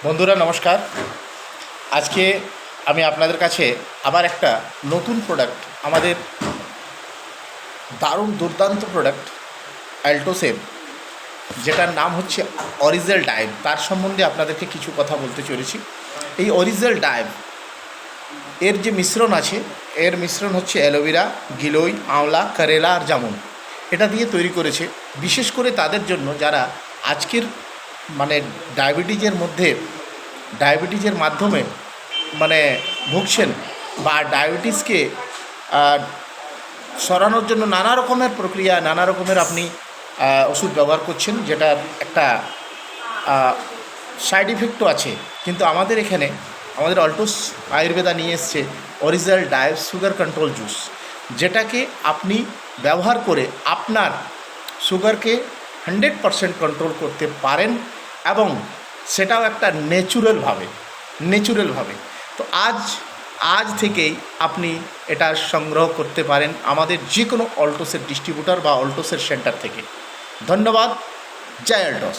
বন্ধুরা নমস্কার। আজকে আমি আপনাদের কাছে আবার একটা নতুন প্রোডাক্ট, আমাদের দারুণ দুর্দান্ত প্রোডাক্ট অ্যালটোসের, যেটার নাম হচ্ছে অরিজিনাল ডাইভ, তার সম্বন্ধে আপনাদেরকে কিছু কথা বলতে চলেছি। এই অরিজিনাল ডাইভ এর যে মিশ্রণ আছে, এর মিশ্রণ হচ্ছে অ্যালোভেরা, গিলোই, আঁওলা, কারেলা আর জামুন। এটা দিয়ে তৈরি করেছে বিশেষ করে তাদের জন্য যারা আজকের ডায়াবেটিসের মাধ্যমে ভুগছেন, বা ডায়াবেটিসকে সরানোর জন্য নানা রকমের প্রক্রিয়া, নানা রকমের আপনি ওষুধ ব্যবহার করছেন, যেটার একটা সাইড ইফেক্টও আছে। কিন্তু আমাদের এখানে আমাদের অল্টোস আয়ুর্বেদা নিয়ে এসছে original dive sugar control juice, যেটাকে আপনি ব্যবহার করে আপনার সুগারকে 100% কন্ট্রোল করতে পারেন, এবং সেটাও একটা ন্যাচুরালভাবে। তো আজ থেকেই আপনি এটা সংগ্রহ করতে পারেন আমাদের যে কোনো অল্টোসের ডিস্ট্রিবিউটর বা অল্টোসের সেন্টার থেকে। ধন্যবাদ। জয় অল্টোস।